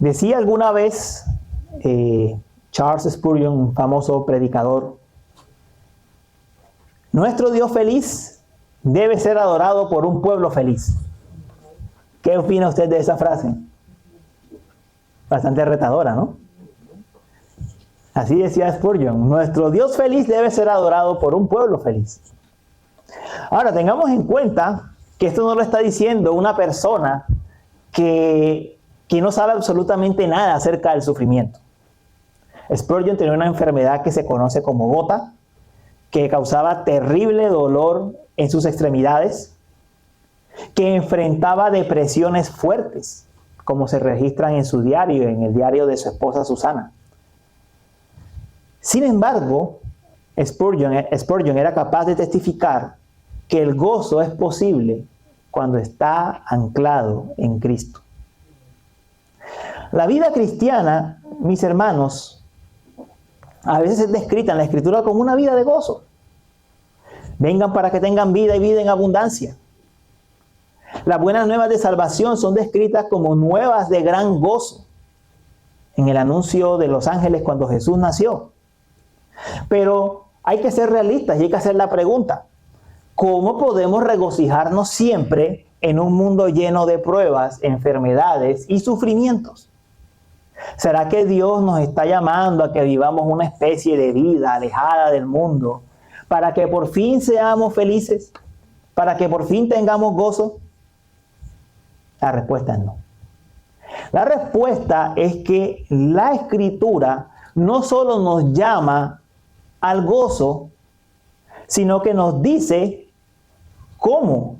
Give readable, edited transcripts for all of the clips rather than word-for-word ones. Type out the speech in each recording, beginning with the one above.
Decía alguna vez Charles Spurgeon, un famoso predicador, nuestro Dios feliz debe ser adorado por un pueblo feliz. ¿Qué opina usted de esa frase? Bastante retadora, ¿no? Así decía Spurgeon, nuestro Dios feliz debe ser adorado por un pueblo feliz. Ahora, tengamos en cuenta que esto no lo está diciendo una persona que no sabe absolutamente nada acerca del sufrimiento. Spurgeon tenía una enfermedad que se conoce como gota, que causaba terrible dolor en sus extremidades, que enfrentaba depresiones fuertes, como se registran en su diario, en el diario de su esposa Susana. Sin embargo, Spurgeon era capaz de testificar que el gozo es posible cuando está anclado en Cristo. La vida cristiana, mis hermanos, a veces es descrita en la Escritura como una vida de gozo. Vengan para que tengan vida y vida en abundancia. Las buenas nuevas de salvación son descritas como nuevas de gran gozo en el anuncio de los ángeles cuando Jesús nació. Pero hay que ser realistas y hay que hacer la pregunta: ¿cómo podemos regocijarnos siempre en un mundo lleno de pruebas, enfermedades y sufrimientos? ¿Será que Dios nos está llamando a que vivamos una especie de vida alejada del mundo para que por fin seamos felices? ¿Para que por fin tengamos gozo? La respuesta es no. La respuesta es que la Escritura no solo nos llama al gozo, sino que nos dice cómo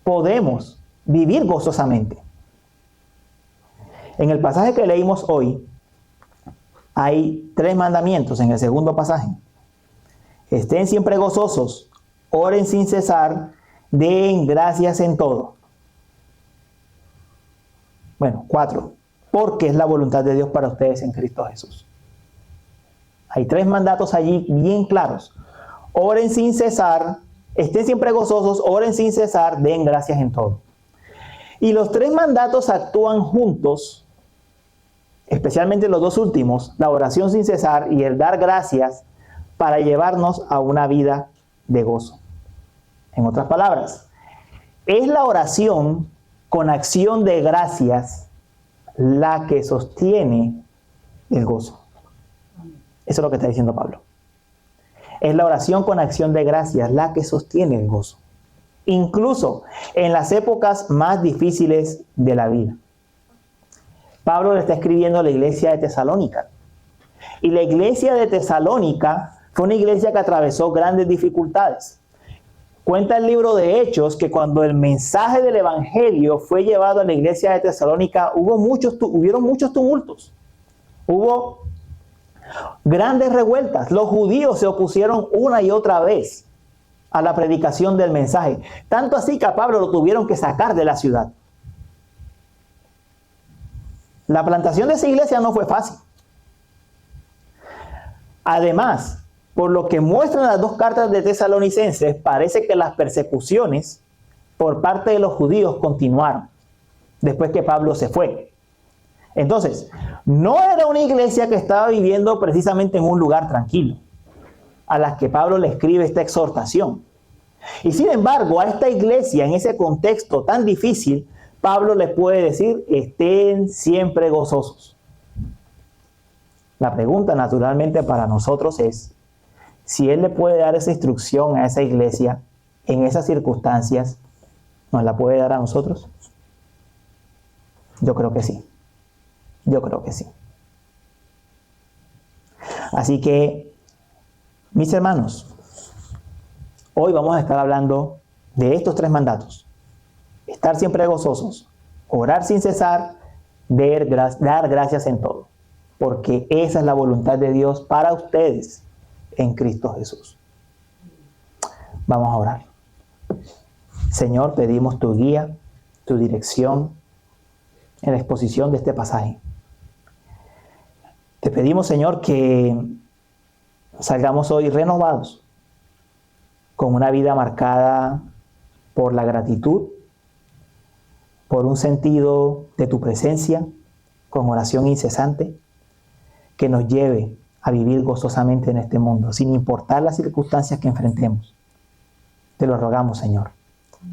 podemos vivir gozosamente. En el pasaje que leímos hoy, hay 3 mandamientos en el segundo pasaje. Estén siempre gozosos, oren sin cesar, den gracias en todo. Bueno, 4. Porque es la voluntad de Dios para ustedes en Cristo Jesús. Hay 3 mandatos allí bien claros. Oren sin cesar, estén siempre gozosos, oren sin cesar, den gracias en todo. Y los 3 mandatos actúan juntos, especialmente los 2 últimos, la oración sin cesar y el dar gracias, para llevarnos a una vida de gozo. En otras palabras, es la oración con acción de gracias la que sostiene el gozo. Eso es lo que está diciendo Pablo. Es la oración con acción de gracias la que sostiene el gozo, incluso en las épocas más difíciles de la vida. Pablo le está escribiendo a la iglesia de Tesalónica. Y la iglesia de Tesalónica fue una iglesia que atravesó grandes dificultades. Cuenta el libro de Hechos que cuando el mensaje del evangelio fue llevado a la iglesia de Tesalónica, hubieron muchos tumultos. Hubo grandes revueltas. Los judíos se opusieron una y otra vez a la predicación del mensaje. Tanto así que a Pablo lo tuvieron que sacar de la ciudad. La plantación de esa iglesia no fue fácil. Además, por lo que muestran las 2 cartas de Tesalonicenses, parece que las persecuciones por parte de los judíos continuaron después que Pablo se fue. Entonces, no era una iglesia que estaba viviendo precisamente en un lugar tranquilo, a las que Pablo le escribe esta exhortación. Y sin embargo, a esta iglesia, en ese contexto tan difícil, Pablo le puede decir: estén siempre gozosos. La pregunta naturalmente para nosotros es si él le puede dar esa instrucción a esa iglesia en esas circunstancias, ¿nos la puede dar a nosotros? Yo creo que sí. Yo creo que sí. Así que, mis hermanos, hoy vamos a estar hablando de estos 3 mandatos. Estar siempre gozosos, orar sin cesar, dar gracias en todo. Porque esa es la voluntad de Dios para ustedes en Cristo Jesús. Vamos a orar. Señor, pedimos tu guía, tu dirección en la exposición de este pasaje. Te pedimos, Señor, que salgamos hoy renovados, con una vida marcada por la gratitud, por un sentido de tu presencia, con oración incesante, que nos lleve a vivir gozosamente en este mundo, sin importar las circunstancias que enfrentemos. Te lo rogamos, Señor.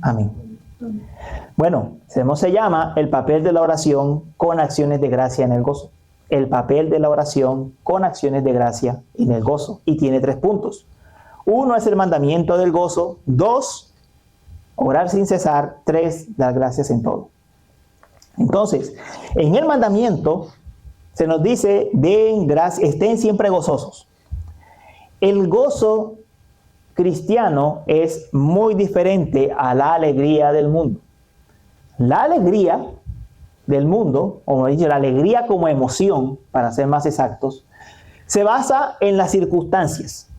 Amén. Bueno, se llama el papel de la oración con acciones de gracia en el gozo. El papel de la oración con acciones de gracia en el gozo. Y tiene 3 puntos. 1 es el mandamiento del gozo. 2, orar sin cesar. 3, dar gracias en todo. Entonces, en el mandamiento se nos dice, estén siempre gozosos. El gozo cristiano es muy diferente a la alegría del mundo. La alegría del mundo, o mejor dicho, la alegría como emoción, para ser más exactos, se basa en las circunstancias,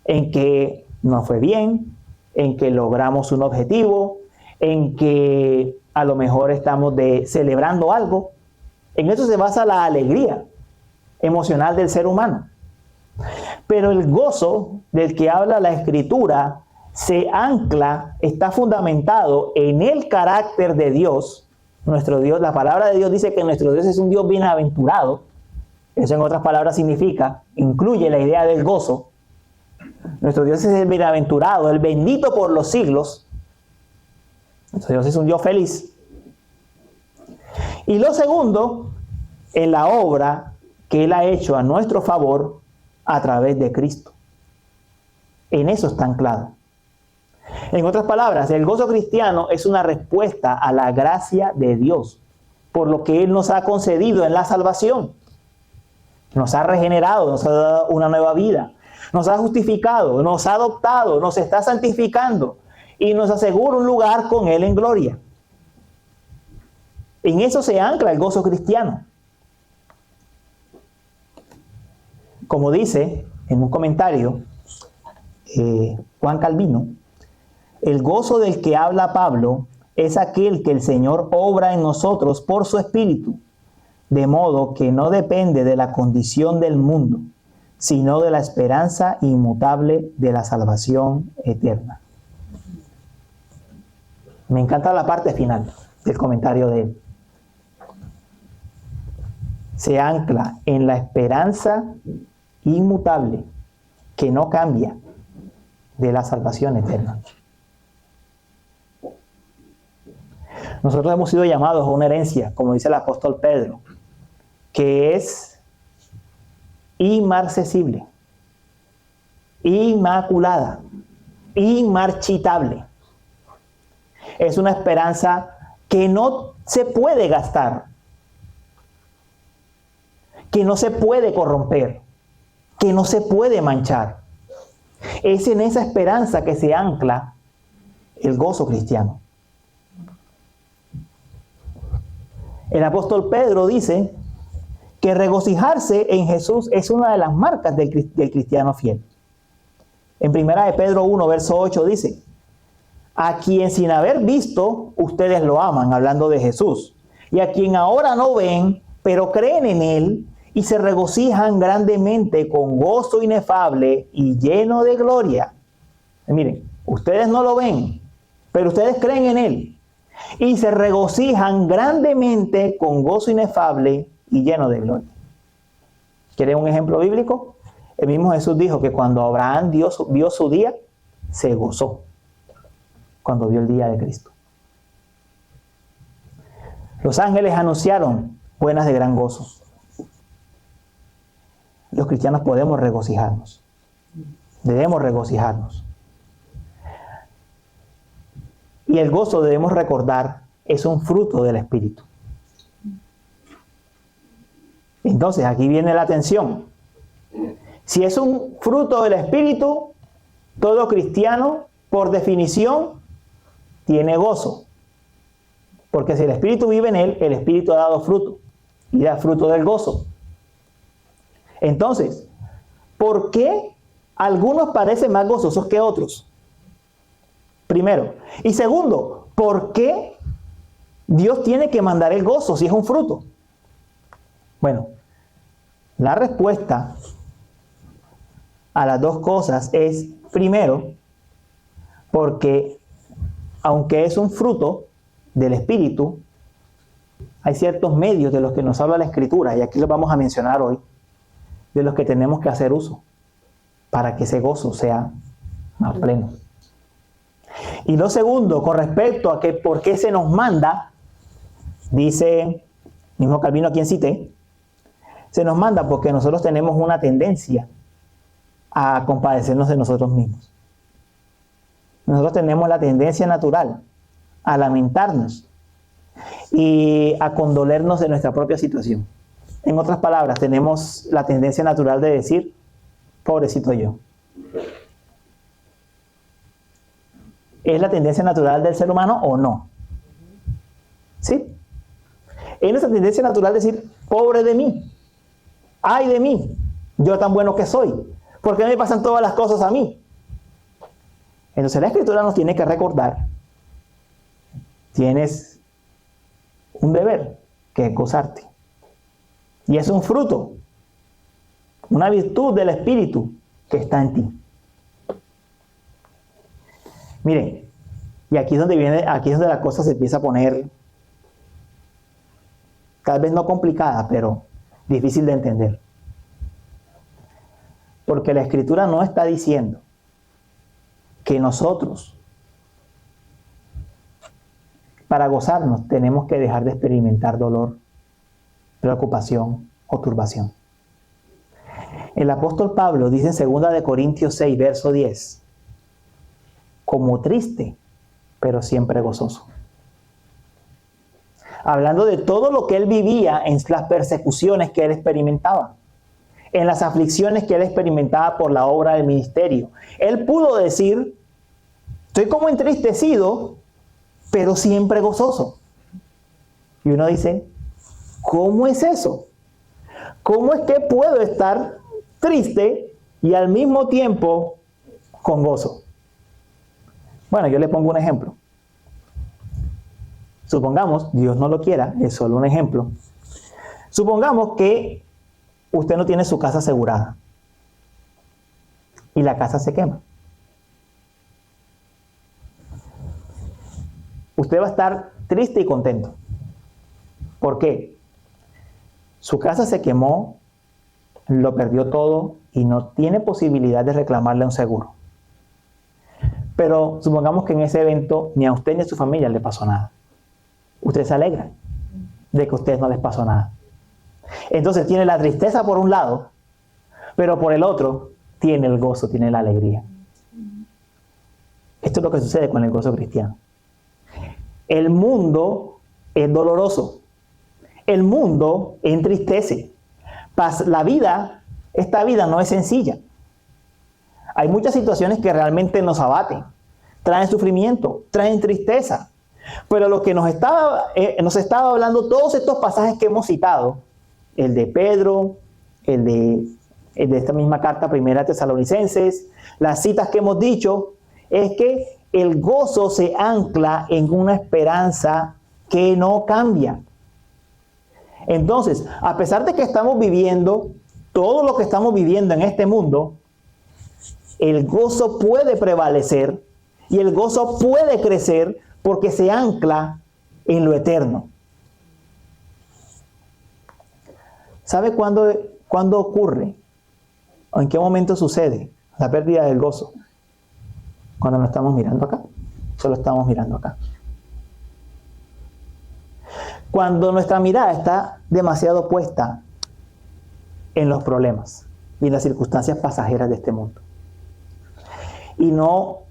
en que nos fue bien, en que logramos un objetivo, en que a lo mejor estamos celebrando algo. En eso se basa la alegría emocional del ser humano. Pero el gozo del que habla la Escritura se ancla, está fundamentado en el carácter de Dios. Nuestro Dios, la palabra de Dios dice que nuestro Dios es un Dios bienaventurado. Eso en otras palabras significa, incluye la idea del gozo. Nuestro Dios es el bienaventurado, el bendito por los siglos. Nuestro Dios es un Dios feliz. Y lo segundo, en la obra que Él ha hecho a nuestro favor a través de Cristo. En eso está anclado. En otras palabras, el gozo cristiano es una respuesta a la gracia de Dios, por lo que Él nos ha concedido en la salvación. Nos ha regenerado, nos ha dado una nueva vida, nos ha justificado, nos ha adoptado, nos está santificando y nos asegura un lugar con Él en gloria. En eso se ancla el gozo cristiano. Como dice en un comentario Juan Calvino, el gozo del que habla Pablo es aquel que el Señor obra en nosotros por su Espíritu, de modo que no depende de la condición del mundo, sino de la esperanza inmutable de la salvación eterna. Me encanta la parte final del comentario de él. Se ancla en la esperanza inmutable que no cambia de la salvación eterna. Nosotros hemos sido llamados a una herencia, como dice el apóstol Pedro, que es inmarcesible, inmaculada, inmarchitable. Es una esperanza que no se puede gastar, que no se puede corromper, que no se puede manchar. Es en esa esperanza que se ancla el gozo cristiano. El apóstol Pedro dice que regocijarse en Jesús es una de las marcas del cristiano fiel. En 1 de Pedro 1, verso 8 dice, a quien sin haber visto, ustedes lo aman, hablando de Jesús, y a quien ahora no ven, pero creen en Él, y se regocijan grandemente con gozo inefable y lleno de gloria. Y miren, ustedes no lo ven, pero ustedes creen en Él. Y se regocijan grandemente con gozo inefable y lleno de gloria. ¿Quieren un ejemplo bíblico? El mismo Jesús dijo que cuando Abraham vio su día, se gozó. Cuando vio el día de Cristo. Los ángeles anunciaron buenas de gran gozo. Los cristianos podemos regocijarnos. Debemos regocijarnos. Y el gozo, debemos recordar, es un fruto del Espíritu. Entonces, aquí viene la atención. Si es un fruto del Espíritu, todo cristiano, por definición, tiene gozo. Porque si el Espíritu vive en él, el Espíritu ha dado fruto. Y da fruto del gozo. Entonces, ¿por qué algunos parecen más gozosos que otros? Primero. Y segundo, ¿por qué Dios tiene que mandar el gozo si es un fruto? Bueno, la respuesta a las dos cosas es, primero, porque aunque es un fruto del Espíritu, hay ciertos medios de los que nos habla la Escritura, y aquí los vamos a mencionar hoy, de los que tenemos que hacer uso para que ese gozo sea más pleno. Y lo segundo, con respecto a que por qué se nos manda, dice mismo Calvino, a quien cité, se nos manda porque nosotros tenemos una tendencia a compadecernos de nosotros mismos. Nosotros tenemos la tendencia natural a lamentarnos y a condolernos de nuestra propia situación. En otras palabras, tenemos la tendencia natural de decir, pobrecito yo. ¿Es la tendencia natural del ser humano o no? ¿Sí? Es nuestra tendencia natural decir, pobre de mí, ay de mí, yo tan bueno que soy, ¿por qué me pasan todas las cosas a mí? Entonces la Escritura nos tiene que recordar, tienes un deber, que es gozarte. Y es un fruto, una virtud del Espíritu que está en ti. Miren, y aquí es donde la cosa se empieza a poner, tal vez no complicada, pero difícil de entender. Porque la Escritura no está diciendo que nosotros, para gozarnos, tenemos que dejar de experimentar dolor, preocupación o turbación. El apóstol Pablo dice en 2 Corintios 6, verso 10, como triste, pero siempre gozoso. Hablando de todo lo que él vivía en las persecuciones que él experimentaba, en las aflicciones que él experimentaba por la obra del ministerio. Él pudo decir, estoy como entristecido, pero siempre gozoso. Y uno dice, ¿cómo es eso? ¿Cómo es que puedo estar triste y al mismo tiempo con gozo? Bueno, yo le pongo un ejemplo. Supongamos, Dios no lo quiera, es solo un ejemplo. Supongamos que usted no tiene su casa asegurada y la casa se quema. Usted va a estar triste y contento. ¿Por qué? Su casa se quemó, lo perdió todo y no tiene posibilidad de reclamarle un seguro. Pero supongamos que en ese evento ni a usted ni a su familia le pasó nada. Usted se alegra de que a ustedes no les pasó nada. Entonces tiene la tristeza por un lado, pero por el otro tiene el gozo, tiene la alegría. Esto es lo que sucede con el gozo cristiano. El mundo es doloroso. El mundo entristece. Esta vida no es sencilla. Hay muchas situaciones que realmente nos abaten, traen sufrimiento, traen tristeza. Pero lo que nos estaba hablando todos estos pasajes que hemos citado, el de Pedro, el de esta misma carta primera Tesalonicenses, las citas que hemos dicho, es que el gozo se ancla en una esperanza que no cambia. Entonces, a pesar de que estamos viviendo todo lo que estamos viviendo en este mundo, el gozo puede prevalecer y el gozo puede crecer porque se ancla en lo eterno. ¿Sabe cuándo ocurre? ¿O en qué momento sucede la pérdida del gozo? Cuando no estamos mirando acá. Solo estamos mirando acá. Cuando nuestra mirada está demasiado puesta en los problemas y en las circunstancias pasajeras de este mundo. Y no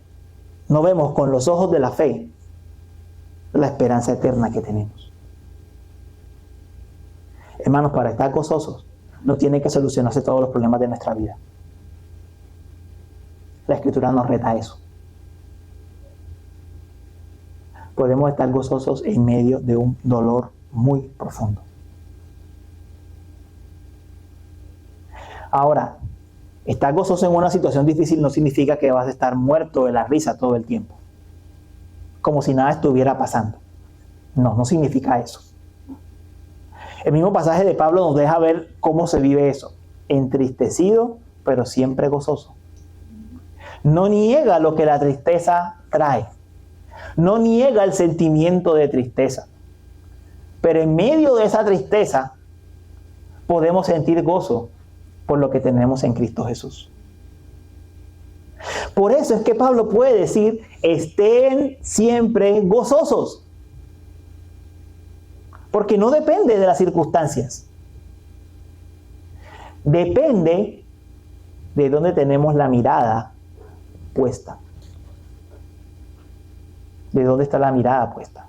vemos con los ojos de la fe la esperanza eterna que tenemos. Hermanos, para estar gozosos no tienen que solucionarse todos los problemas de nuestra vida. La Escritura nos reta a eso. Podemos estar gozosos en medio de un dolor muy profundo. Ahora, estar gozoso en una situación difícil no significa que vas a estar muerto de la risa todo el tiempo, como si nada estuviera pasando. No significa eso. El mismo pasaje de Pablo nos deja ver cómo se vive eso. Entristecido, pero siempre gozoso. No niega lo que la tristeza trae. No niega el sentimiento de tristeza. Pero en medio de esa tristeza podemos sentir gozo por lo que tenemos en Cristo Jesús. Por eso es que Pablo puede decir, estén siempre gozosos. Porque no depende de las circunstancias. Depende de dónde tenemos la mirada puesta. De dónde está la mirada puesta.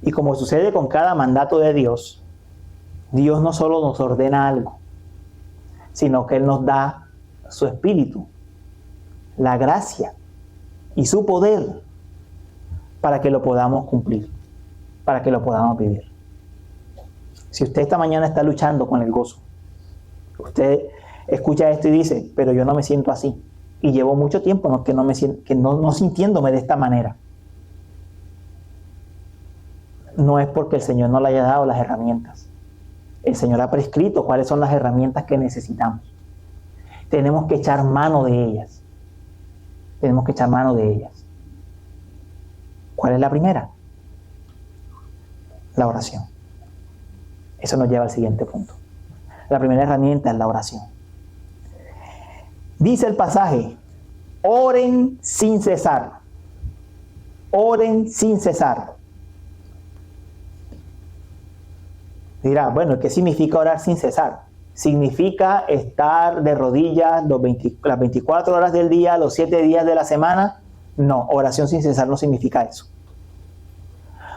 Y como sucede con cada mandato de Dios, Dios no solo nos ordena algo, sino que Él nos da su espíritu, la gracia y su poder para que lo podamos cumplir, para que lo podamos vivir. Si usted esta mañana está luchando con el gozo, usted escucha esto y dice, pero yo no me siento así, y llevo mucho tiempo no sintiéndome de esta manera. No es porque el Señor no le haya dado las herramientas. El Señor ha prescrito cuáles son las herramientas que necesitamos. Tenemos que echar mano de ellas. Tenemos que echar mano de ellas. ¿Cuál es la primera? La oración. Eso nos lleva al siguiente punto. La primera herramienta es la oración. Dice el pasaje, oren sin cesar. Oren sin cesar. Dirá, bueno, ¿qué significa orar sin cesar? ¿Significa estar de rodillas las 24 horas del día, los 7 días de la semana? No, oración sin cesar no significa eso.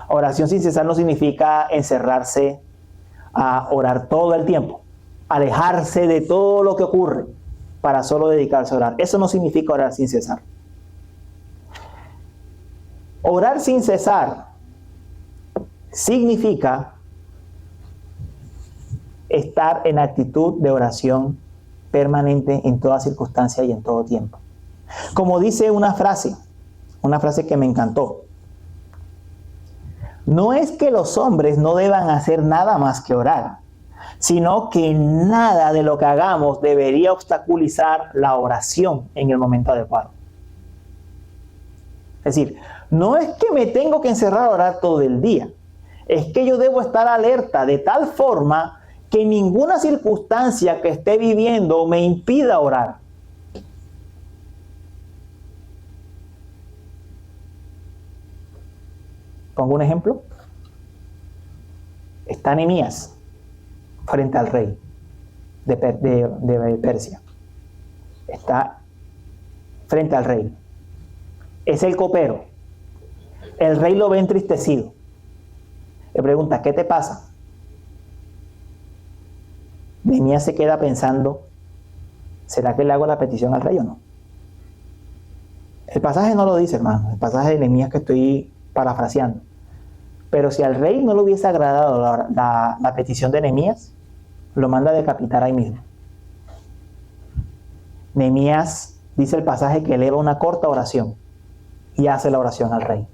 Oración sin cesar no significa encerrarse a orar todo el tiempo, alejarse de todo lo que ocurre para solo dedicarse a orar. Eso no significa orar sin cesar. Orar sin cesar significa estar en actitud de oración permanente en toda circunstancia y en todo tiempo. Como dice una frase que me encantó. No es que los hombres no deban hacer nada más que orar, sino que nada de lo que hagamos debería obstaculizar la oración en el momento adecuado. Es decir, no es que me tengo que encerrar a orar todo el día, es que yo debo estar alerta de tal forma que ninguna circunstancia que esté viviendo me impida orar. Pongo un ejemplo. Está Nehemías frente al rey de Persia. Está frente al rey. Es el copero. El rey lo ve entristecido. Le pregunta, ¿qué te pasa? Nehemías se queda pensando, ¿será que le hago la petición al rey o no? El pasaje no lo dice, hermano. El pasaje de Nehemías que estoy parafraseando. Pero si al rey no le hubiese agradado la petición de Nehemías, lo manda a decapitar ahí mismo. Nehemías, dice el pasaje, que eleva una corta oración y hace la oración al rey.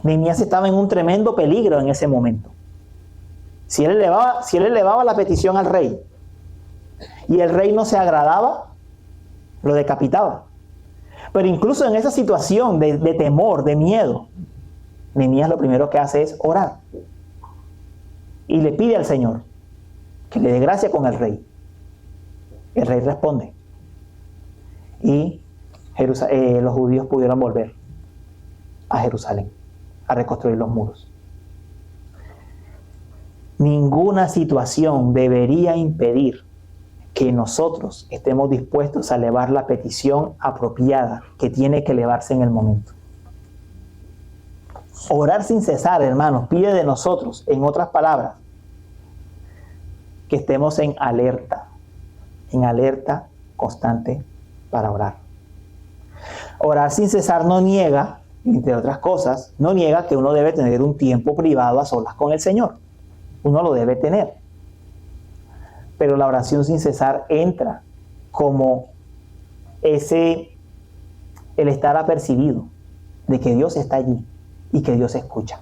Nehemías estaba en un tremendo peligro en ese momento. Si él elevaba la petición al rey y el rey no se agradaba, lo decapitaba. Pero incluso en esa situación de temor, de miedo, Nehemías lo primero que hace es orar. Y le pide al Señor que le dé gracia con el rey. El rey responde. Y los judíos pudieron volver a Jerusalén, a reconstruir los muros. Ninguna situación debería impedir que nosotros estemos dispuestos a elevar la petición apropiada que tiene que elevarse en el momento. Orar sin cesar, hermanos, pide de nosotros, en otras palabras, que estemos en alerta constante para orar. Orar sin cesar no niega, entre otras cosas, no niega que uno debe tener un tiempo privado a solas con el Señor. Uno lo debe tener. Pero la oración sin cesar entra como el estar apercibido de que Dios está allí y que Dios escucha.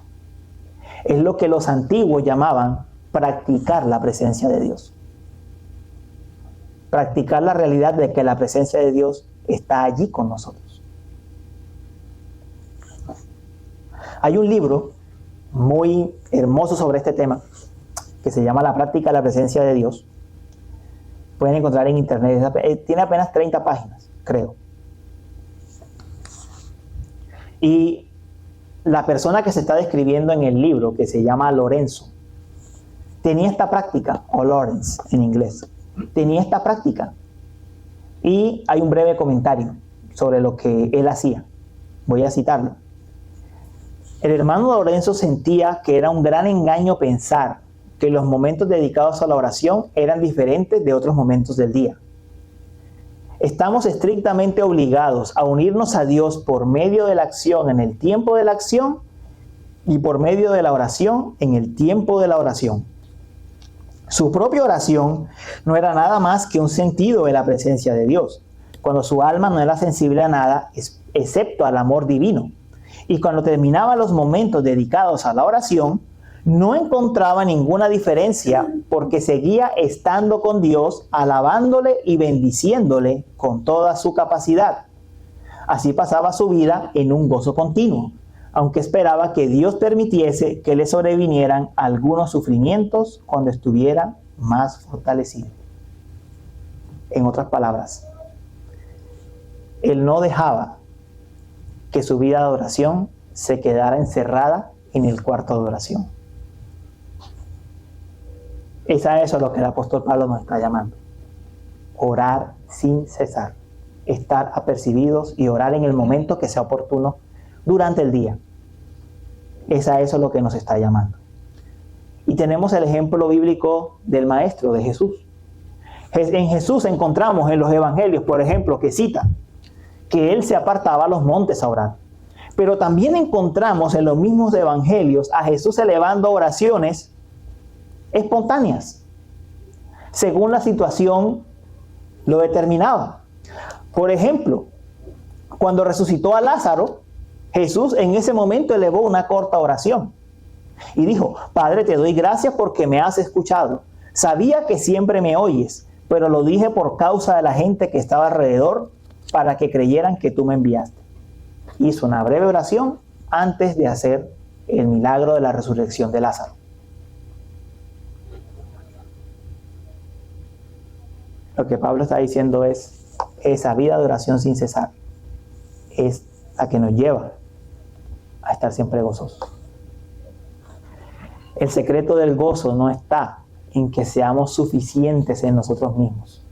Es lo que los antiguos llamaban practicar la presencia de Dios. Practicar la realidad de que la presencia de Dios está allí con nosotros. Hay un libro muy hermoso sobre este tema, que se llama La práctica de la presencia de Dios. Pueden encontrar en internet, tiene apenas 30 páginas, creo. Y la persona que se está describiendo en el libro, que se llama Lorenzo, tenía esta práctica, o Lawrence en inglés, tenía esta práctica. Y hay un breve comentario sobre lo que él hacía. Voy a citarlo. El hermano Lorenzo sentía que era un gran engaño pensar que los momentos dedicados a la oración eran diferentes de otros momentos del día. Estamos estrictamente obligados a unirnos a Dios por medio de la acción en el tiempo de la acción y por medio de la oración en el tiempo de la oración. Su propia oración no era nada más que un sentido de la presencia de Dios, cuando su alma no era sensible a nada excepto al amor divino. Y cuando terminaba los momentos dedicados a la oración, no encontraba ninguna diferencia porque seguía estando con Dios, alabándole y bendiciéndole con toda su capacidad. Así pasaba su vida en un gozo continuo, aunque esperaba que Dios permitiese que le sobrevinieran algunos sufrimientos cuando estuviera más fortalecido. En otras palabras, él no dejaba que su vida de oración se quedara encerrada en el cuarto de oración. Es a eso a lo que el apóstol Pablo nos está llamando. Orar sin cesar. Estar apercibidos y orar en el momento que sea oportuno durante el día. Es a eso lo que nos está llamando. Y tenemos el ejemplo bíblico del Maestro, de Jesús. En Jesús encontramos en los evangelios, por ejemplo, que cita que Él se apartaba a los montes a orar. Pero también encontramos en los mismos evangelios a Jesús elevando oraciones espontáneas, según la situación lo determinaba. Por ejemplo, cuando resucitó a Lázaro, Jesús en ese momento elevó una corta oración y dijo: Padre, te doy gracias porque me has escuchado. Sabía que siempre me oyes, pero lo dije por causa de la gente que estaba alrededor, para que creyeran que tú me enviaste. Hizo una breve oración antes de hacer el milagro de la resurrección de Lázaro. Lo que Pablo está diciendo es, esa vida de oración sin cesar es la que nos lleva a estar siempre gozosos. El secreto del gozo no está en que seamos suficientes en nosotros mismos.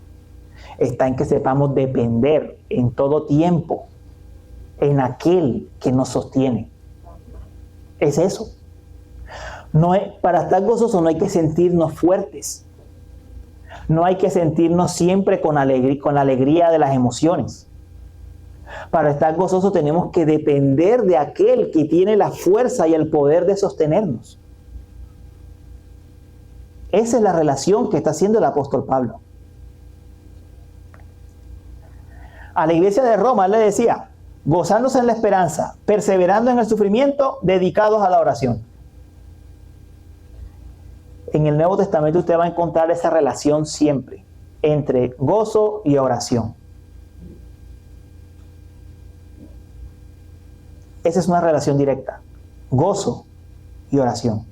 Está en que sepamos depender en todo tiempo en aquel que nos sostiene. Es eso. Para estar gozosos no hay que sentirnos fuertes. No hay que sentirnos siempre con la alegría de las emociones. Para estar gozosos tenemos que depender de aquel que tiene la fuerza y el poder de sostenernos. Esa es la relación que está haciendo el apóstol Pablo. A la iglesia de Roma él le decía: gozándose en la esperanza, perseverando en el sufrimiento, dedicados a la oración. En el Nuevo Testamento usted va a encontrar esa relación siempre entre gozo y oración. Esa es una relación directa, gozo y oración.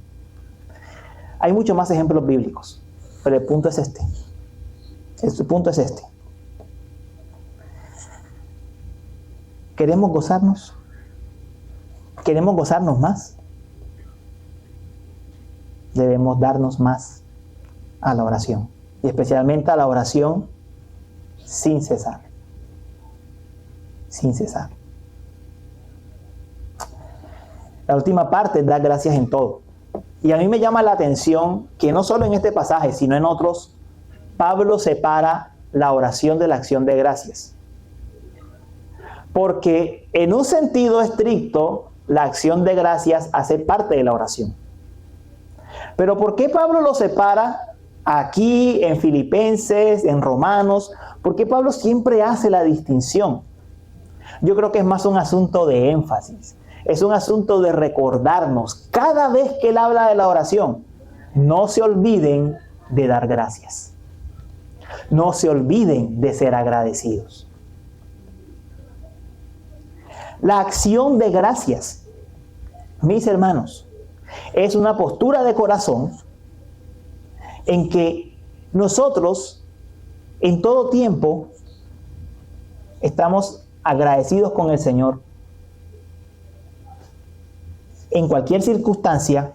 Hay muchos más ejemplos bíblicos, pero el punto es este. El punto es este. ¿Queremos gozarnos? ¿Queremos gozarnos más? Debemos darnos más a la oración, y especialmente a la oración sin cesar. Sin cesar. La última parte es dar gracias en todo. Y a mí me llama la atención que no solo en este pasaje, sino en otros, Pablo separa la oración de la acción de gracias. Porque en un sentido estricto, la acción de gracias hace parte de la oración. Pero ¿por qué Pablo lo separa aquí, en Filipenses, en Romanos? ¿Por qué Pablo siempre hace la distinción? Yo creo que es más un asunto de énfasis. Es un asunto de recordarnos, cada vez que él habla de la oración, no se olviden de dar gracias. No se olviden de ser agradecidos. La acción de gracias, mis hermanos, Es una postura de corazón en que nosotros en todo tiempo estamos agradecidos con el Señor. En cualquier circunstancia,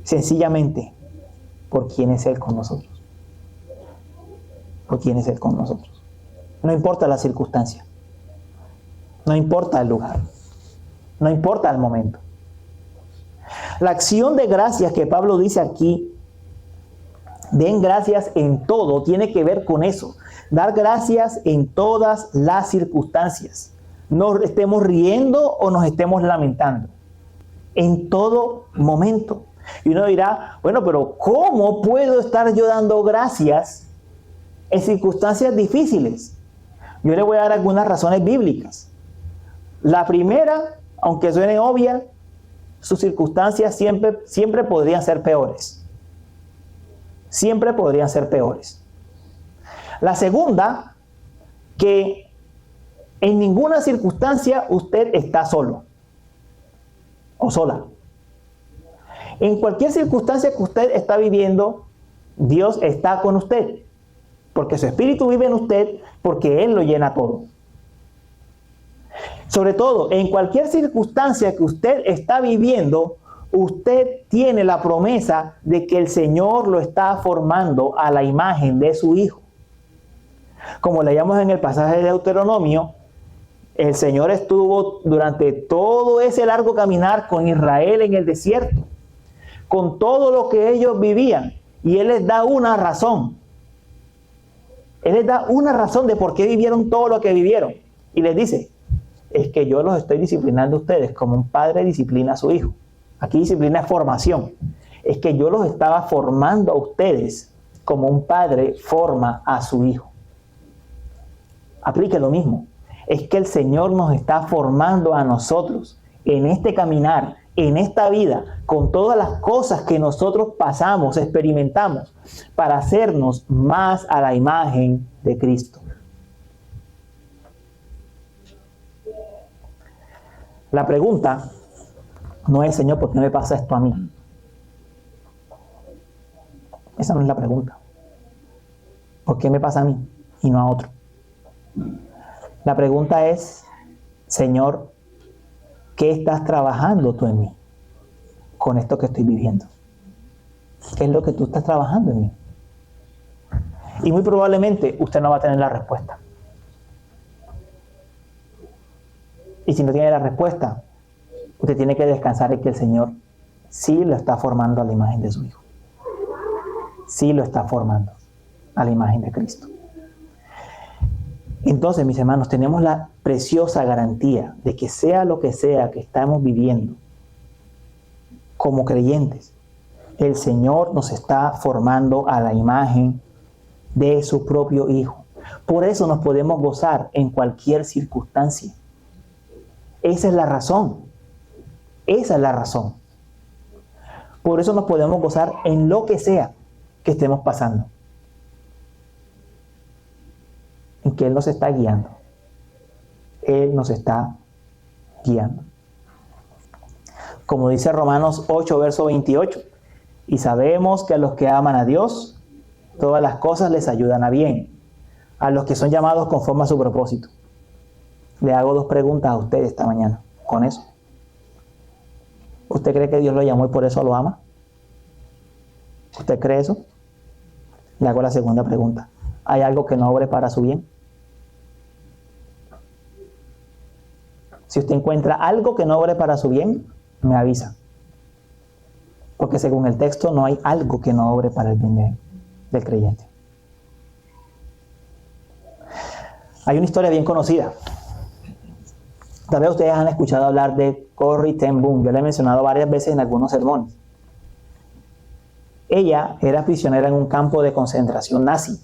sencillamente por quién es Él con nosotros. Por quién es Él con nosotros. No importa la circunstancia. No importa el lugar. No importa el momento. La acción de gracias que Pablo dice aquí, den gracias en todo, tiene que ver con eso. Dar gracias en todas las circunstancias. No estemos riendo o nos estemos lamentando. En todo momento. Y uno dirá, bueno, pero ¿cómo puedo estar yo dando gracias en circunstancias difíciles? Yo le voy a dar algunas razones bíblicas. La primera, aunque suene obvia, sus circunstancias siempre podrían ser peores. Siempre podrían ser peores. La segunda, que en ninguna circunstancia usted está solo o sola. En cualquier circunstancia que usted está viviendo, Dios está con usted. Porque su espíritu vive en usted, porque Él lo llena todo. Sobre todo, en cualquier circunstancia que usted está viviendo, usted tiene la promesa de que el Señor lo está formando a la imagen de su Hijo. Como leíamos en el pasaje de Deuteronomio, el Señor estuvo durante todo ese largo caminar con Israel en el desierto, con todo lo que ellos vivían, y Él les da una razón. Él les da una razón de por qué vivieron todo lo que vivieron. Y les dice, es que yo los estoy disciplinando a ustedes como un padre disciplina a su hijo. Aquí disciplina es formación. Es que yo los estaba formando a ustedes como un padre forma a su hijo. Aplique lo mismo. Es que el Señor nos está formando a nosotros en este caminar, en esta vida, con todas las cosas que nosotros pasamos, experimentamos, para hacernos más a la imagen de Cristo. La pregunta no es, Señor, ¿por qué me pasa esto a mí? Esa no es la pregunta. ¿Por qué me pasa a mí y no a otro? La pregunta es, Señor, ¿qué estás trabajando tú en mí con esto que estoy viviendo? ¿Qué es lo que tú estás trabajando en mí? Y muy probablemente usted no va a tener la respuesta. Y si no tiene la respuesta, usted tiene que descansar en que el Señor sí lo está formando a la imagen de su Hijo. Sí lo está formando a la imagen de Cristo. Entonces, mis hermanos, tenemos la preciosa garantía de que sea lo que sea que estamos viviendo, como creyentes, el Señor nos está formando a la imagen de su propio Hijo. Por eso nos podemos gozar en cualquier circunstancia. Esa es la razón. Esa es la razón. Por eso nos podemos gozar en lo que sea que estemos pasando. En que Él nos está guiando. Él nos está guiando. Como dice Romanos 8, verso 28. Y sabemos que a los que aman a Dios, todas las cosas les ayudan a bien. A los que son llamados conforme a su propósito. Le hago dos preguntas a usted esta mañana con eso. ¿Usted cree que Dios lo llamó y por eso lo ama? ¿Usted cree eso? Le hago la segunda pregunta. ¿Hay algo que no obre para su bien? Si usted encuentra algo que no obre para su bien, me avisa. Porque según el texto no hay algo que no obre para el bien del creyente. Hay una historia bien conocida. Tal vez ustedes han escuchado hablar de Corrie ten Boom. Yo la he mencionado varias veces en algunos sermones. Ella era prisionera en un campo de concentración nazi.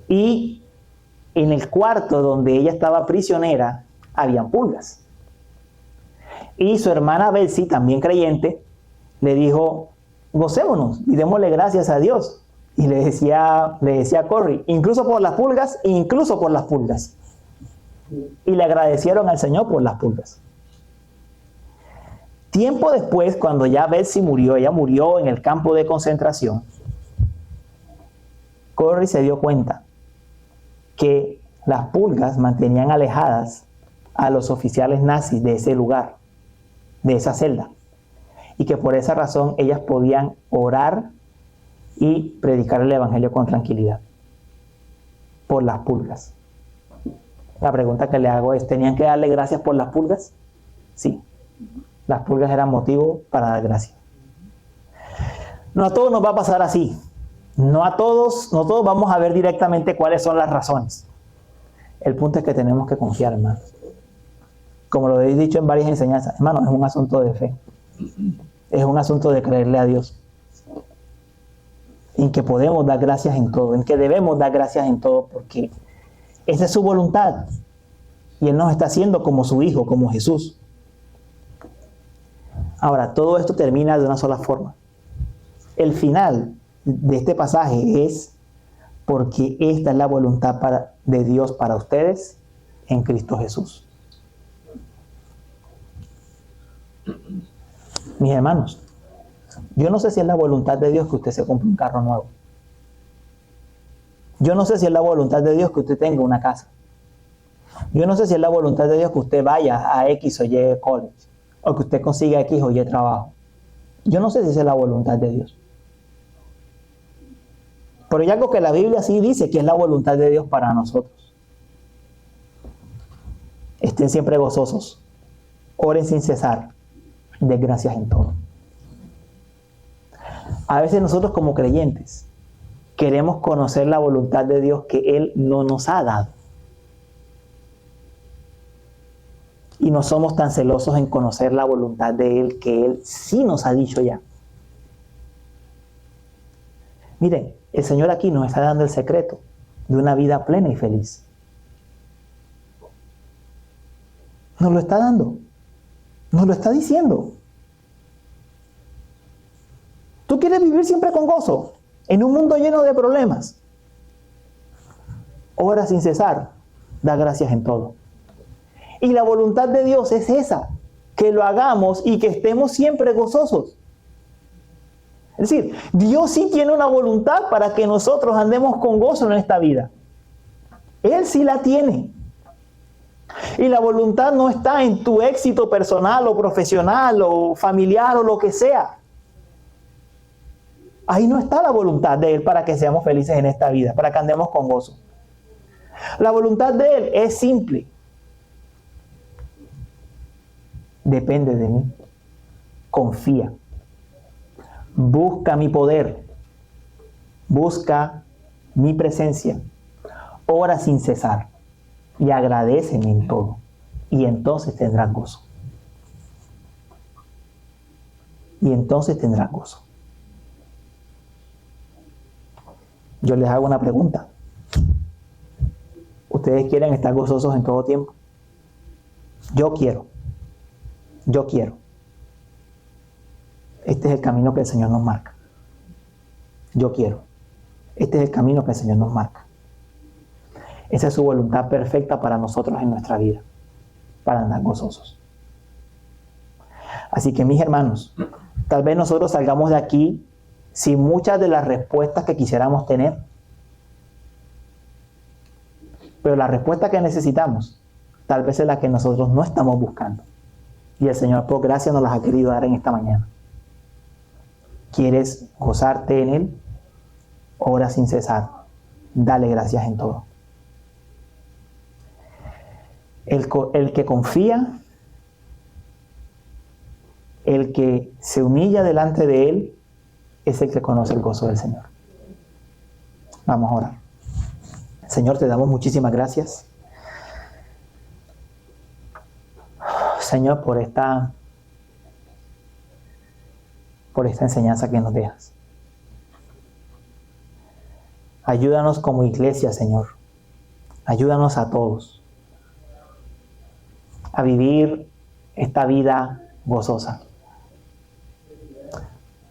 Y en el cuarto donde ella estaba prisionera, habían pulgas. Y su hermana Betsy, también creyente, le dijo, gocémonos y démosle gracias a Dios. Y le decía a Corrie, incluso por las pulgas, incluso por las pulgas. Y le agradecieron al Señor por las pulgas. Tiempo después, cuando ya Betsy murió, ella murió en el campo de concentración, Corrie se dio cuenta que las pulgas mantenían alejadas a los oficiales nazis de ese lugar, de esa celda, y que por esa razón ellas podían orar y predicar el evangelio con tranquilidad por las pulgas. La pregunta que le hago es, ¿tenían que darle gracias por las pulgas? Sí, las pulgas eran motivo para dar gracias. No a todos nos va a pasar así. No todos vamos a ver directamente cuáles son las razones. El punto es que tenemos que confiar, hermanos. Como lo he dicho en varias enseñanzas, hermanos, es un asunto de fe. Es un asunto de creerle a Dios. En que podemos dar gracias en todo, en que debemos dar gracias en todo, porque esa es su voluntad. Y Él nos está haciendo como su Hijo, como Jesús. Ahora, todo esto termina de una sola forma. El final de este pasaje es porque esta es la voluntad de Dios para ustedes en Cristo Jesús. Mis hermanos, yo no sé si es la voluntad de Dios que usted se compre un carro nuevo. Yo no sé si es la voluntad de Dios que usted tenga una casa. Yo no sé si es la voluntad de Dios que usted vaya a X o Y college, o que usted consiga X o Y trabajo. Yo no sé si esa es la voluntad de Dios. Pero hay algo que la Biblia sí dice que es la voluntad de Dios para nosotros. Estén siempre gozosos, oren sin cesar, den gracias en todo. A veces nosotros como creyentes queremos conocer la voluntad de Dios que Él no nos ha dado. Y no somos tan celosos en conocer la voluntad de Él que Él sí nos ha dicho ya. Miren, el Señor aquí nos está dando el secreto de una vida plena y feliz. Nos lo está dando. Nos lo está diciendo. ¿Tú quieres vivir siempre con gozo en un mundo lleno de problemas? Ora sin cesar, da gracias en todo. Y la voluntad de Dios es esa, que lo hagamos y que estemos siempre gozosos. Es decir, Dios sí tiene una voluntad para que nosotros andemos con gozo en esta vida. Él sí la tiene. Y la voluntad no está en tu éxito personal o profesional o familiar o lo que sea. Ahí no está la voluntad de Él para que seamos felices en esta vida, para que andemos con gozo. La voluntad de Él es simple. Depende de mí. Confía. Busca mi poder. Busca mi presencia. Ora sin cesar. Y agradéceme en todo. Y entonces tendrás gozo. Y entonces tendrás gozo. Yo les hago una pregunta. ¿Ustedes quieren estar gozosos en todo tiempo? Yo quiero. Yo quiero. Este es el camino que el Señor nos marca. Yo quiero. Este es el camino que el Señor nos marca. Esa es su voluntad perfecta para nosotros en nuestra vida, para andar gozosos. Así que, mis hermanos, tal vez nosotros salgamos de aquí sin muchas de las respuestas que quisiéramos tener. Pero la respuesta que necesitamos, tal vez es la que nosotros no estamos buscando. Y el Señor, por gracia, nos las ha querido dar en esta mañana. ¿Quieres gozarte en Él? Ora sin cesar. Dale gracias en todo. El que confía, el que se humilla delante de Él, es el que conoce el gozo del Señor. Vamos a orar. Señor, te damos muchísimas gracias. Señor, por esta enseñanza que nos dejas. Ayúdanos como iglesia, Señor. Ayúdanos a todos a vivir esta vida gozosa,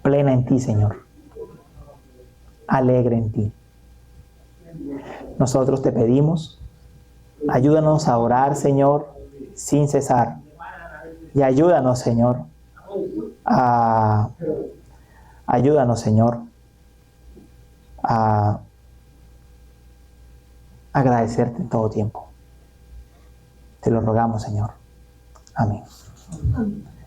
plena en ti, Señor, alegre en ti. Nosotros te pedimos, ayúdanos a orar, Señor, sin cesar. Y ayúdanos, Señor, Ayúdanos, Señor, a agradecerte en todo tiempo. Te lo rogamos, Señor. Amén. Amén.